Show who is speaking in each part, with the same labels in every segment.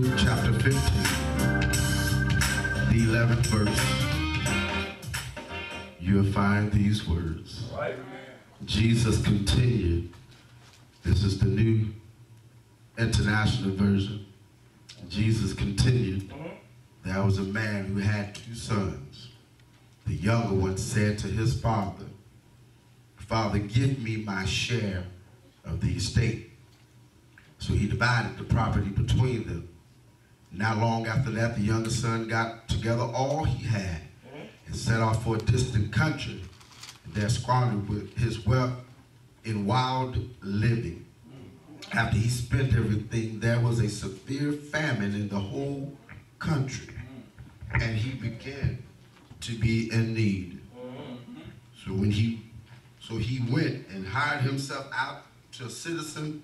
Speaker 1: Luke chapter 15, the 11th verse, you'll find these words. Right. Jesus continued. This is the New International Version. Jesus continued. There was a man who had 2 sons. The younger one said to his father, "Father, give me my share of the estate." So he divided the property between them. Not long after that, the younger son got together all he had and set off for a distant country, and there squandered with his wealth in wild living. After he spent everything, there was a severe famine in the whole country, and he began to be in need. So he went and hired himself out to a citizen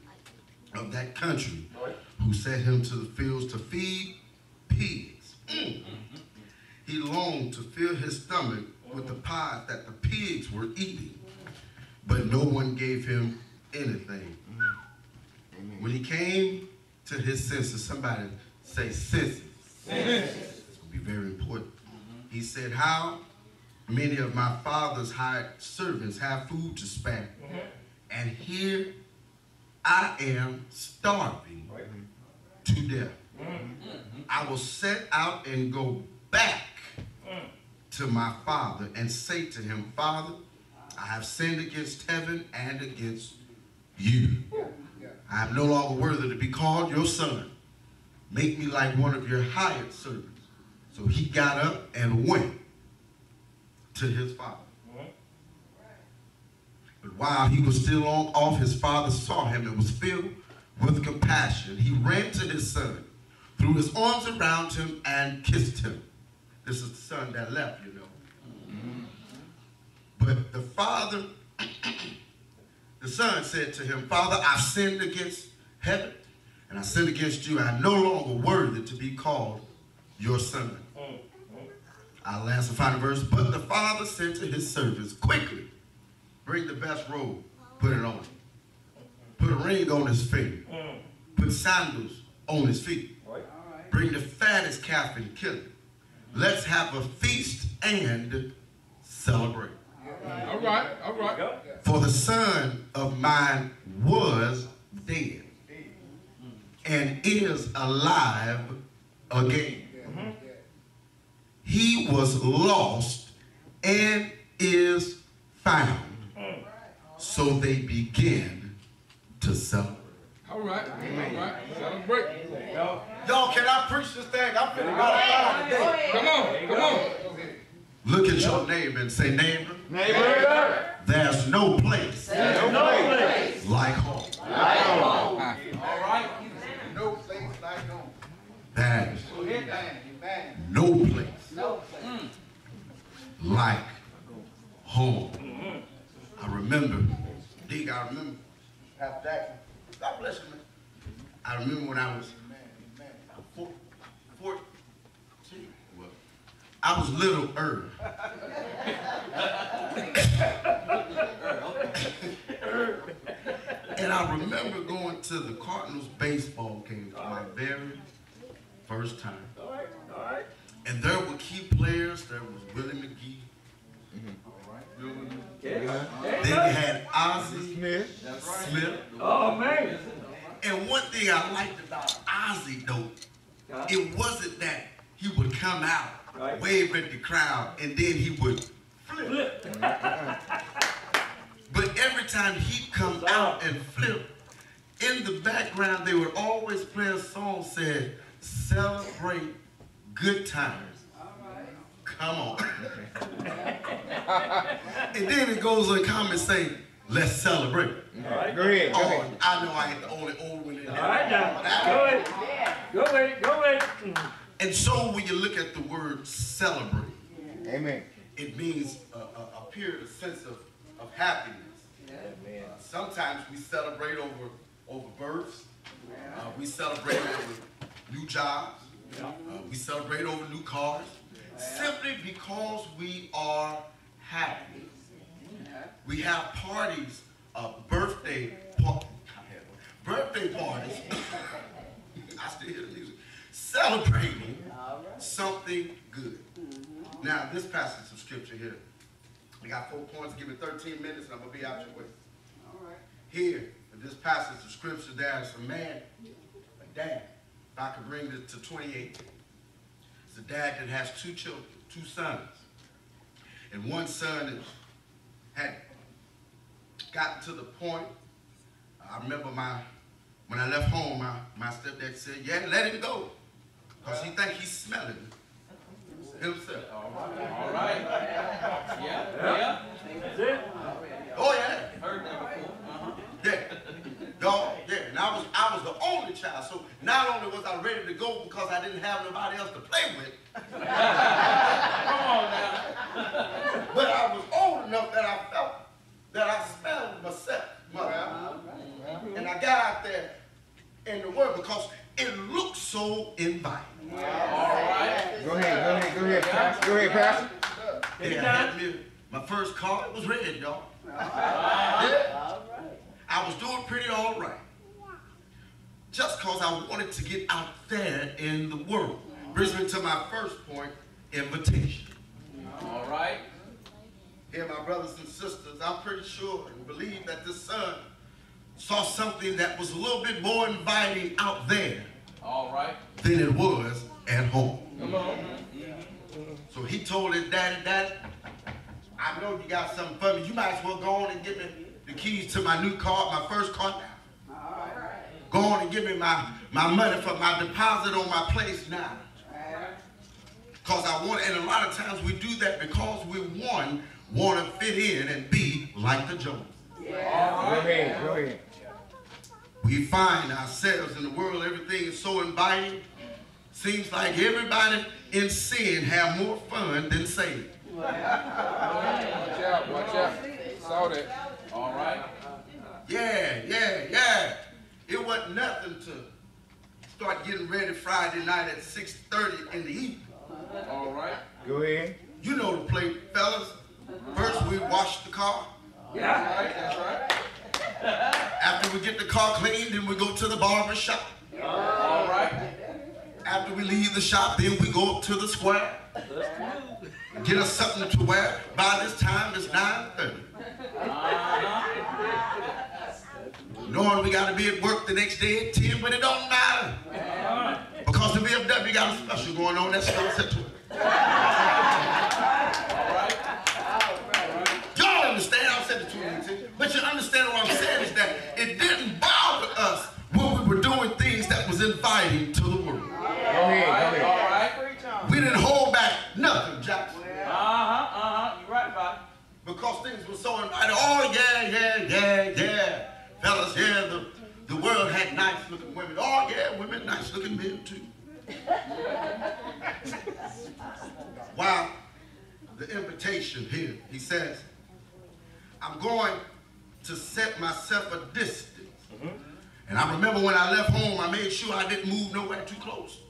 Speaker 1: of that country, who sent him to the fields to feed pigs. He longed to fill his stomach with the pods that the pigs were eating, but no one gave him anything. When he came to his senses, somebody say senses. This will be very important. He said, "How many of my father's hired servants have food to spare, and here I am starving to death. I will set out and go back to my father and say to him, Father, I have sinned against heaven and against you. I am no longer worthy to be called your son. Make me like one of your hired servants." So he got up and went to his father. But while he was still off, his father saw him and was filled with compassion. He ran to his son, threw his arms around him, and kissed him. This is the son that left, you know. But the son said to him, "Father, I've sinned against heaven, and I sinned against you. I am no longer worthy to be called your son." I'll answer the final verse. But the father said to his servants, "Quickly, bring the best robe, put it on him. Put a ring on his finger. Put sandals on his feet. Bring the fattest calf and kill it. Let's have a feast and celebrate."
Speaker 2: All right.
Speaker 1: "For the son of mine was dead and is alive again. He was lost and is found." So they began to celebrate.
Speaker 2: All right. Celebrate.
Speaker 1: Y'all, can I preach this thing? I'm finna go outside today.
Speaker 2: Come on.
Speaker 1: Look at your neighbor and say, neighbor, there's no place like home.
Speaker 3: All right. No place like home.
Speaker 1: There's no place like home. I remember, Pastor Jackson, God bless you, man. I remember when I was 14, well, I was little Earl. And I remember going to the Cardinals baseball game for my very first time. All right. And there were key players. There was Willie McGee. Then you had Ozzie Smith.
Speaker 4: Oh, man.
Speaker 1: And one thing I liked about Ozzie, though, it wasn't that he would come out, wave at the crowd, and then he would flip. But every time he'd come out and flip, in the background, they would always play a song said, "Celebrate good times." Come on. And then it goes on comment saying, "Let's celebrate."
Speaker 4: All right.
Speaker 2: Go ahead.
Speaker 1: I know I ain't the only old one in here.
Speaker 4: All right, now. Go ahead.
Speaker 1: And so when you look at the word celebrate,
Speaker 2: Amen.
Speaker 1: it means a period, a sense of happiness. Sometimes we celebrate over births. We celebrate over new jobs. We celebrate over new cars. Simply because we are happy. We have parties, birthday parties. I still hear the music. celebrating something good. Now, this passage of scripture here, I got 4 points. Give me 13 minutes and I'm going to be out your way. Here, in this passage of scripture, there's a man, a dad. If I could bring it to 28. It's a dad that has 2 children, 2 sons. And one son had gotten to the point, I remember when I left home, my stepdad said, yeah, let him go. Because he think he's smelling himself.
Speaker 3: All right. Yeah.
Speaker 4: That's it.
Speaker 1: Oh, yeah.
Speaker 3: Heard that before.
Speaker 1: Yeah. Dog, yeah. And I was the only child. So not only was I ready to go because I didn't have nobody else to play with.
Speaker 3: Come on now.
Speaker 1: But I was old enough that I felt that I smelled myself. And I got out there in the world because it looked so inviting.
Speaker 3: All right.
Speaker 2: Go ahead, Pastor. Go ahead, Pastor.
Speaker 1: Yeah, I had me, my first car, it was red, y'all. Yeah. I was doing pretty all right. Just because I wanted to get out there in the world. Brings me to my first point, invitation.
Speaker 3: All right.
Speaker 1: Here, my brothers and sisters, I'm pretty sure and believe that this son saw something that was a little bit more inviting out there
Speaker 3: All right.
Speaker 1: than it was at home.
Speaker 2: Come on.
Speaker 1: So he told his daddy, Daddy, I know you got something for me. You might as well go on and give me the keys to my new car, my first car now. Go on and give me my money for my deposit on my place now. Because I want, and a lot of times we do that because we, one, want to fit in and be like the Jones.
Speaker 2: Go ahead.
Speaker 1: We find ourselves in the world, everything is so inviting. Seems like everybody in sin have more fun than saved.
Speaker 2: Watch out. Saw that.
Speaker 3: All right.
Speaker 1: Yeah. It wasn't nothing to start getting ready Friday night at 6:30 in the evening.
Speaker 3: All right.
Speaker 2: Go ahead.
Speaker 1: You know the play, fellas. First we wash the car.
Speaker 3: That's right.
Speaker 1: After we get the car cleaned, then we go to the barber shop.
Speaker 3: All right.
Speaker 1: After we leave the shop, then we go up to the square. Get us something to wear. By this time, it's 9:30. Knowing we got to be at work the next day at 10, but it don't matter. Because the VFW got a special going on that starts at 12. Y'all understand? I'll say the 2 but you understand what I'm saying is that it didn't bother us when we were doing things that was inviting to the world.
Speaker 2: Go ahead.
Speaker 3: All right.
Speaker 1: We didn't hold back nothing, Jackson.
Speaker 3: You're right about it.
Speaker 1: Because things were so inviting. Oh, yeah. Fellas, yeah, the world had nice-looking women. Oh, yeah, women, nice-looking men, too. Wow. The invitation here, he says, I'm going to set myself a distance. And I remember when I left home, I made sure I didn't move nowhere too close.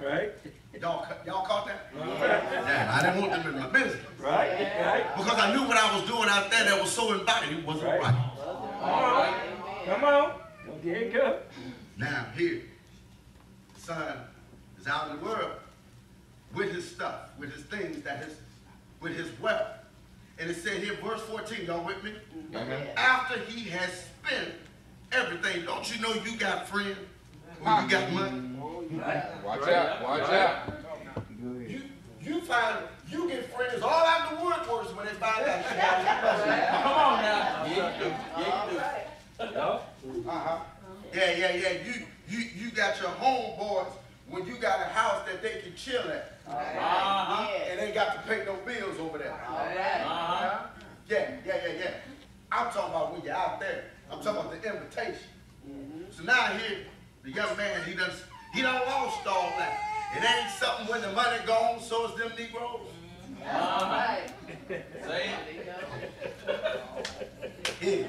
Speaker 4: Right.
Speaker 1: Y'all caught that? Yeah, I didn't want them in my business.
Speaker 4: Right.
Speaker 1: Because I knew what I was doing out there that was so inviting wasn't right.
Speaker 3: All right.
Speaker 4: Come on. Don't get good.
Speaker 1: Now here, the son is out in the world with his stuff, with his things, with his wealth. And it said here, verse 14, y'all with me? After he has spent everything, don't you know you got friends when you got money?
Speaker 2: Watch out.
Speaker 1: You find you get friends all out in the woodworks when they buy that shit.
Speaker 3: Come on now. Yeah, you do.
Speaker 1: Yeah. You got your homeboys when you got a house that they can chill at. And they got to pay no bills over there. Yeah. I'm talking about when you're out there. I'm talking about the invitation. So now here, the young man, he done lost all that. It ain't something when the money gone, so it's them Negroes.
Speaker 3: Say
Speaker 1: Yeah.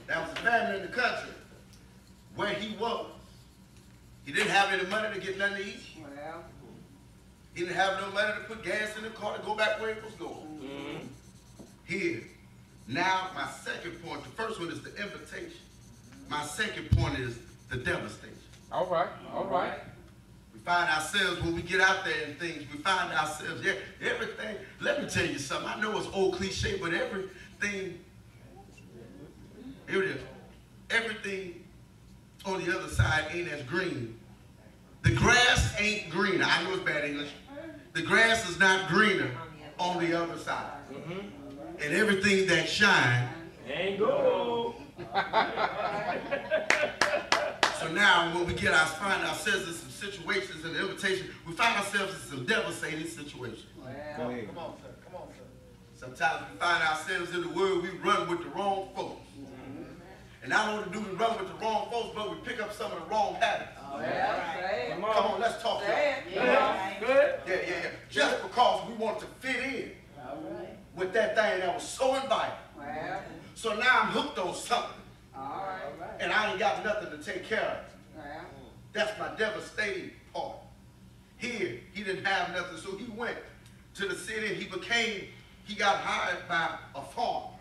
Speaker 1: That was a family in the country where he was. He didn't have any money to get nothing to eat. He didn't have no money to put gas in the car to go back where it was going. Here. Now, my second point, the first one is the invitation. My second point is the devastation.
Speaker 2: All right, all right.
Speaker 1: We find ourselves when we get out there and things, we find ourselves, yeah, everything. Let me tell you something. I know it's old cliche, but everything, here it is. Everything on the other side ain't as green. The grass ain't greener. I know it's bad English. The grass is not greener on the other side. And everything that shines
Speaker 4: ain't gold.
Speaker 1: So now when we find ourselves in some situations in the invitation, we find ourselves in some devastating situations.
Speaker 2: Go ahead.
Speaker 3: Come on, sir. Come on, sir.
Speaker 1: Sometimes we find ourselves in the world, we run with the wrong folks. And not only do we run with the wrong folks, but we pick up some of the wrong habits. Come on, let's talk about it.
Speaker 4: Good.
Speaker 1: Yeah. Just because we want to fit in with that thing that was so inviting. So now I'm hooked on something. And I ain't got nothing to take care of. That's my devastating part. Here, he didn't have nothing, so he went to the city. He got hired by a farmer.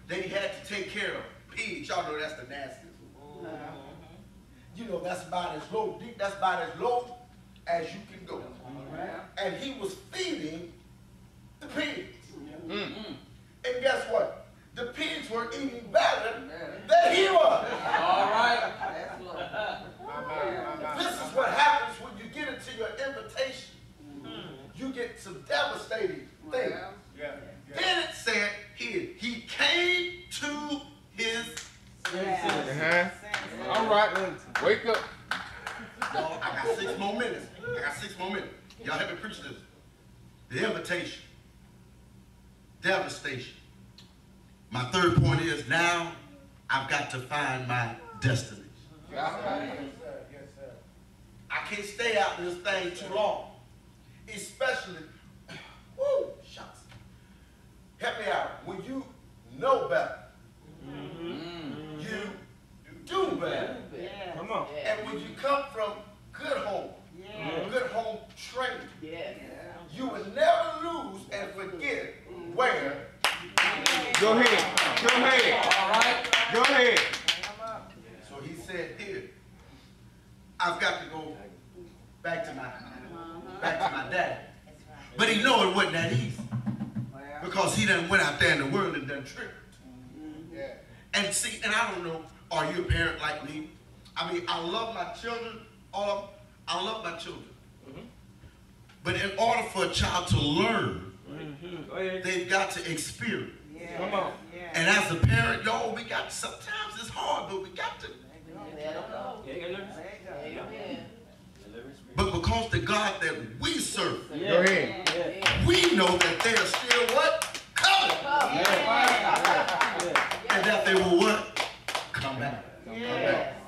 Speaker 1: Then he had to take care of pigs. Y'all know that's the nastiest. You know, that's about as low, that's about as low as you can go. And he was feeding the pigs. And guess what? The pigs were eating better than he was.
Speaker 4: All right.
Speaker 1: This is what happens when you get into your invitation. You get some devastating things. Then it said here, he came to his senses.
Speaker 2: All right. Wake up.
Speaker 1: Y'all, I got 6 more minutes. Y'all help me preach this. The invitation. Devastation. My third point is now I've got to find my destiny.
Speaker 3: Yes, sir.
Speaker 1: I can't stay out in this thing too long. Especially, woo, shucks. Help me out. When you know better, you do better.
Speaker 4: Come on.
Speaker 1: And when you come from good home training, you will never lose and forget where.
Speaker 2: Go ahead.
Speaker 4: All right.
Speaker 2: Go ahead.
Speaker 1: So he said here, I've got to go back to my dad. But he knew it wasn't that easy. Because he done went out there in the world and done tricked. And see, and I don't know, are you a parent like me? I mean, I love my children, all of them. I love my children. But in order for a child to learn, they've got to experience.
Speaker 4: Come on.
Speaker 1: And as a parent, y'all, we got, sometimes it's hard, but we got to. But because the God that we serve,
Speaker 2: Go ahead.
Speaker 1: we know that they are still what? Coming. And that they will what? Come back.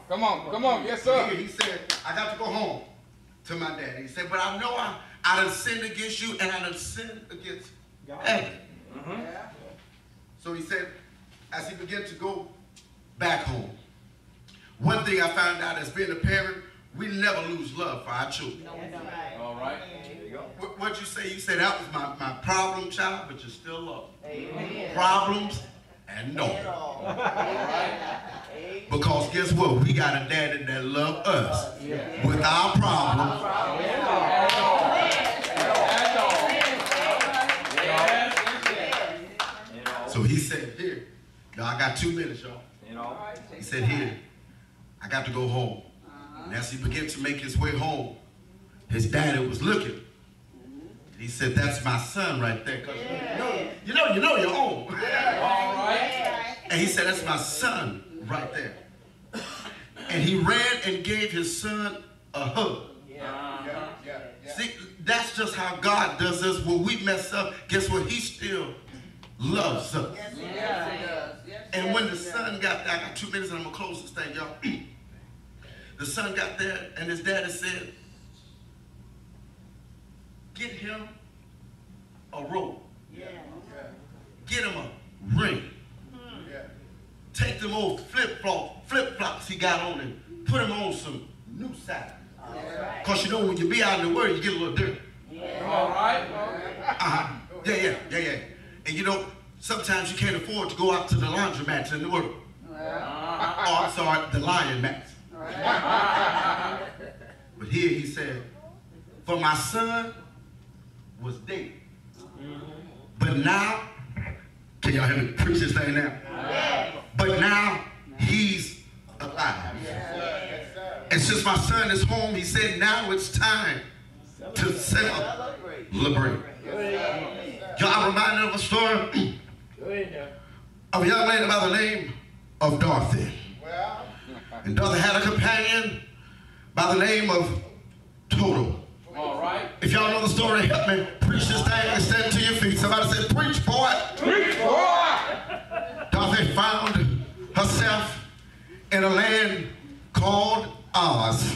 Speaker 2: Come on. Yes, sir.
Speaker 1: He said, I got to go home to my dad. He said, but I know I done sinned against you and I done sinned against heaven. So he said, as he began to go back home, one thing I found out as being a parent, we never lose love for our children.
Speaker 4: All right. There you go.
Speaker 1: What'd you say? You said that was my problem child, but you still love. Problems and no. Because guess what? We got a daddy that loves us with our problems. So he said, here, y'all, I got 2 minutes, y'all. He said, here, I got to go home. And as he began to make his way home, his daddy was looking. He said, that's my son right there. Cause you know your own.
Speaker 4: All right.
Speaker 1: And he said, that's my son right there. And he ran and gave his son a hug. See, that's just how God does us. When we mess up, guess what? He still loves us. And when the son got there, I got 2 minutes and I'm going to close this thing, y'all. The son got there and his daddy said, get him a robe. Get him a ring. Take them old flip-flops he got on and put him on some new sandals. Because you know when you be out in the world, you get a little dirty.
Speaker 4: All right.
Speaker 1: Yeah. And you know, sometimes you can't afford to go out to the laundromats in the world. Oh, I'm sorry, the lion mats. But here he said, for my son was dead. But now, can y'all hear me preach this thing now? But now he's alive. And since my son is home, he said, now it's time to celebrate. Y'all, I'm reminded of a story of a young lady by the name of Dorothy. And Dorothy had a companion by the name of Toto.
Speaker 2: All right.
Speaker 1: If y'all know the story, help me preach this thing and stand to your feet. Somebody say, preach, boy.
Speaker 2: Preach, boy.
Speaker 1: Dorothy found herself in a land called Oz.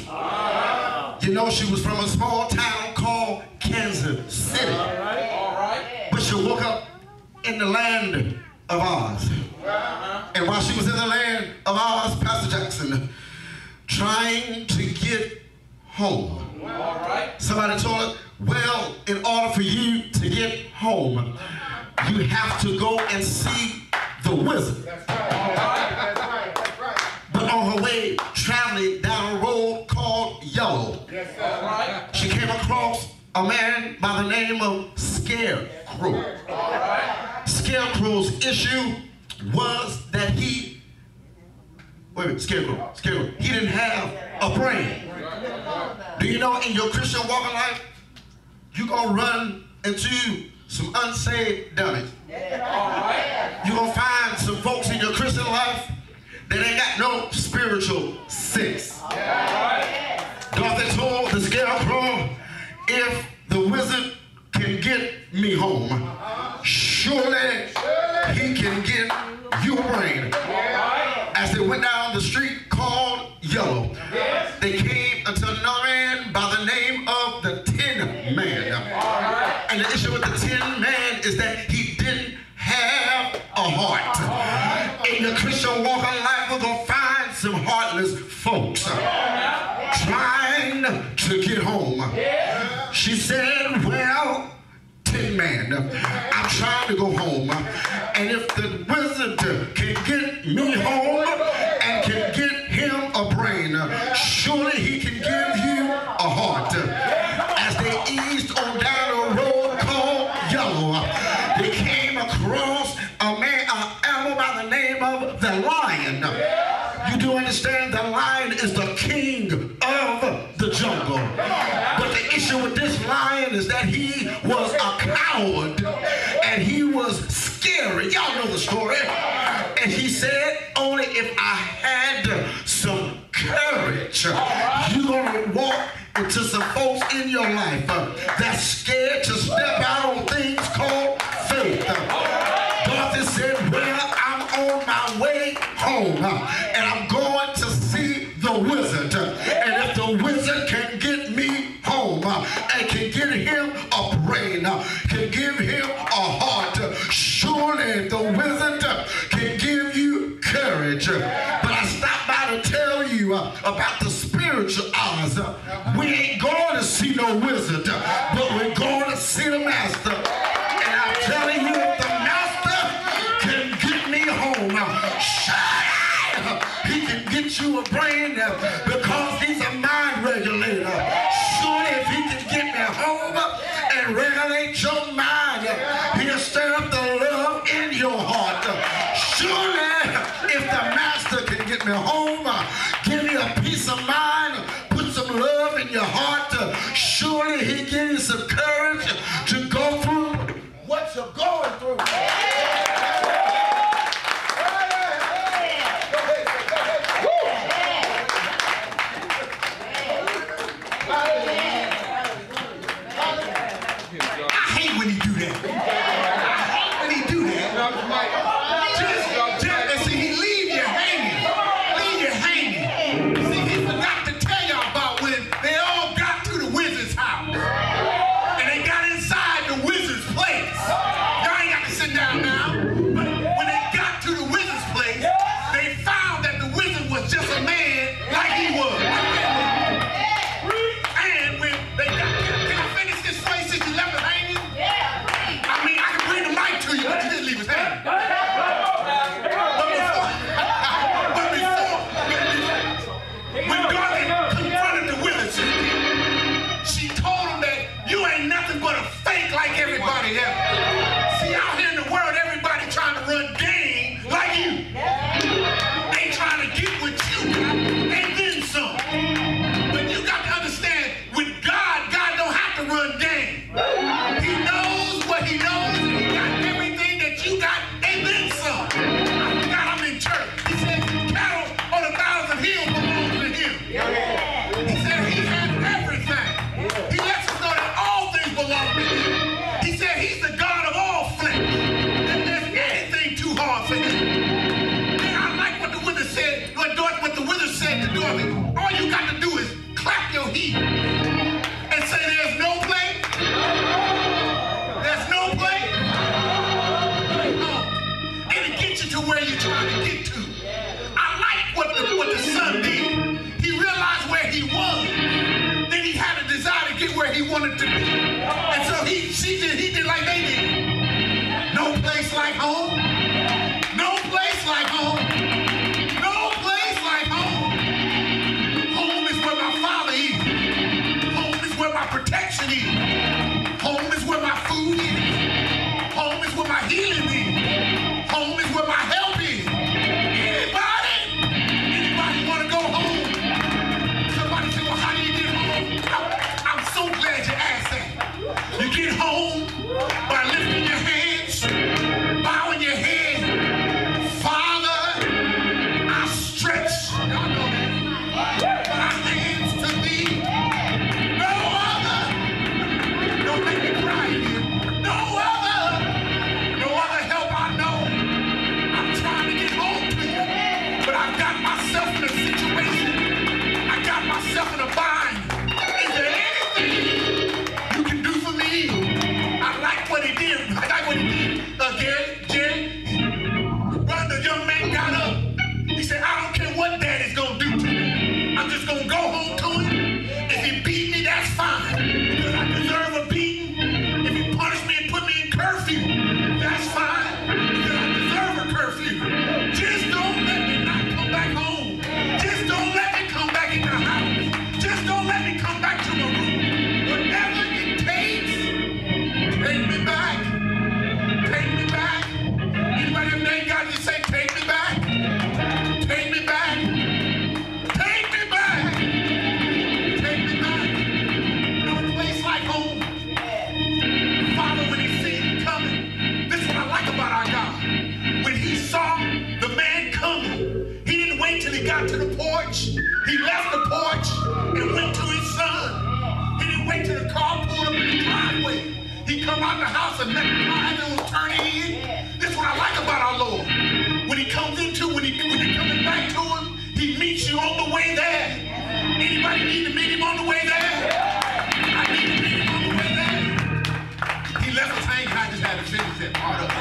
Speaker 1: You know, she was from a small town called Kansas City.
Speaker 2: All right.
Speaker 1: But she woke up in the land of Oz. And while she was in the land of Oz, Pastor Jackson, trying to get home.
Speaker 2: All right.
Speaker 1: Somebody told her, well, in order for you to get home, you have to go and see the wizard.
Speaker 3: That's right. All right. That's right. That's right.
Speaker 1: But on her way, traveling down a road called Yellow,
Speaker 3: Yes, sir.
Speaker 2: All right.
Speaker 1: she came across a man by the name of Scarecrow.
Speaker 2: All right.
Speaker 1: Scarecrow's issue was that he, wait a minute, Scarecrow, he didn't have a brain. Do you know in your Christian walk of life, you're going to run into some unsaved dummies.
Speaker 2: All right.
Speaker 1: You're going to find some folks in your Christian life that ain't got no spiritual sense.
Speaker 2: All right.
Speaker 1: Dorothy told the Scarecrow, if the wizard can get me home, surely he can get your brain. As they went down the street called Yellow, they came unto another man by the name of the Tin Man. And the issue with the Tin Man is that he didn't have a heart. In the Christian walk of life, we're going to find some heartless folks trying to get home. She said, well, Tin Man, I'm trying to go home. And if the wizard can get me home and can get him a brain, surely he can give you a heart. As they eased on down a road called Yellow, they came across a man, an animal by the name of the lion. You do understand the lion is the king of the jungle. But the issue with this lion is that he was a coward and he was scary. Y'all know the story. And he said, only if I had some courage, you're going to walk into some folks in your life that's scared to step out on things called faith. Dorothy said, well, I'm on my way home and I'm going to see the wizard. And if the wizard can get me home and can get him a brain, can give him a heart, surely the wizard can give you courage. But I stopped by to tell you about the spiritual Oz. We ain't going to see no wizard, but we're going to see the master. And I'm telling you, if the master can get me home, he can get you a brain because he's a mind regulator. Surely if he can get me home and regulate your mind, he'll stir up the love in your heart. Surely if the master can get me home, give me a peace of mind, put some love in your heart, surely he gives you some courage to go through what you're going through. And they he wanted to be. And so he did like they did. No place like home. No place like home. No place like home. Home is where my father is. Home is where my protection is. Home is where my food is. Home is where my healing is. Home is where my help is. Anybody want to go home? Somebody say, well, how do you get home? I'm so glad you asked that. You get home by lifting your hands, bowing your head. Father, I stretch, y'all know that, my hands to thee. No other, don't make me cry here. No other help I know. I'm trying to get home to you, but I've got myself in a situation. I got myself in a bind. Is there anything you can do for me? I like what he did. I like what he did. Jerry, the young man got up. He said, I don't care what daddy's going to do to me. I'm just going to go home to him. If he beat me, that's fine. Because I deserve a beating. If he punished me and put me in curfew, that's fine. Because I deserve a curfew. Just don't let me not come back home. Just don't let me come back in the house. Just don't let me come back to my room. Whatever it takes, take me back. Take me back. Anybody have name God, you say, take me back. Take me back. Take me back. Take me back. No place like home. Father, when he seen him coming, this is what I like about our God. When he saw the man coming, he didn't wait till he got to the porch. He left the porch and went to his son. He didn't wait till the car pulled up in the driveway. He come out the house and met the driver and was turning in. This is what I like about our Lord. When he comes into, when you're coming back to him, he meets you on the way there. Anybody need to meet him on the way there? I need to meet him on the way there. He left us hanging. I just had to finish that part of it.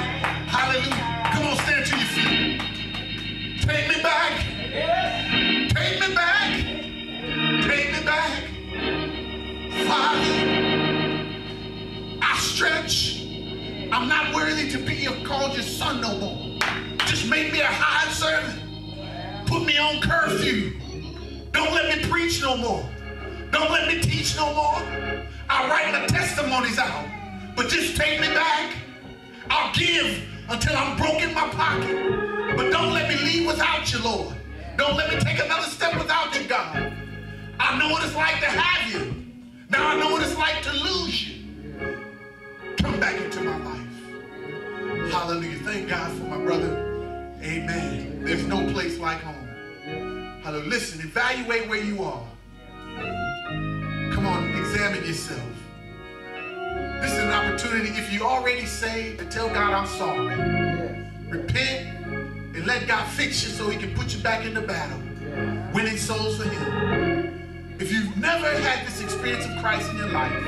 Speaker 1: Hallelujah. Come on, stand to your feet. Take me back. Take me back. Take me back. Father, I stretch. I'm not worthy to be called your son no more. Just make me a hired servant. Put me on curfew. Don't let me preach no more. Don't let me teach no more. I'll write my testimonies out. But just take me back. I'll give until I'm broke in my pocket. But don't let me leave without you, Lord. Don't let me take another step without you, God. I know what it's like to have you. Now I know what it's like to lose you. Come back into my life. Hallelujah. Thank God for my brother. Amen. There's no place like home. Hallelujah. Listen, evaluate where you are. Come on, examine yourself. This is an opportunity, if you're already saved, to tell God, I'm sorry. Repent and let God fix you so he can put you back in the battle. Winning souls for him. If you've never had this experience of Christ in your life,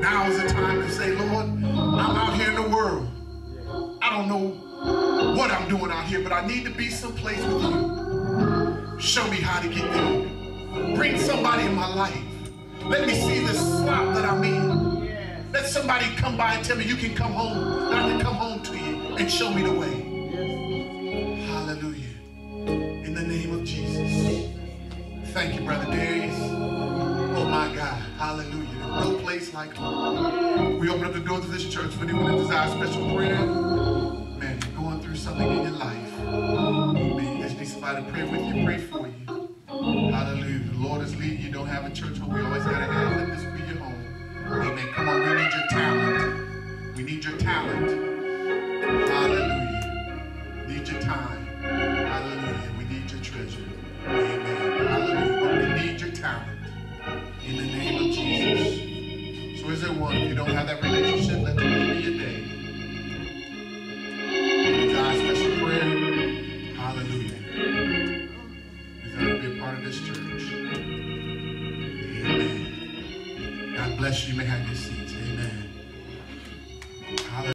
Speaker 1: now is the time to say, Lord, I'm out here in the world. I don't know what I'm doing out here, but I need to be someplace with you. Show me how to get there. Bring somebody in my life. Let me see the slop that I'm in. Let somebody come by and tell me you can come home. That I can come home to you and show me the way. Hallelujah. In the name of Jesus. Thank you, Brother Darius. Oh my God. Hallelujah. There's no place like home. We open up the doors of this church for anyone that desires special prayer. Man, you're going through something in your life. Amen. You just need somebody to pray with you, pray for you. Hallelujah. The Lord is leading you. Don't have a church home. We always got to have. Let this be your home. Amen. Come on. We need your talent. We need your talent. Hallelujah. We need your time. Hallelujah. We need your treasure. Amen. Hallelujah. We need your talent. In the name of Jesus. So is there one? If you don't have that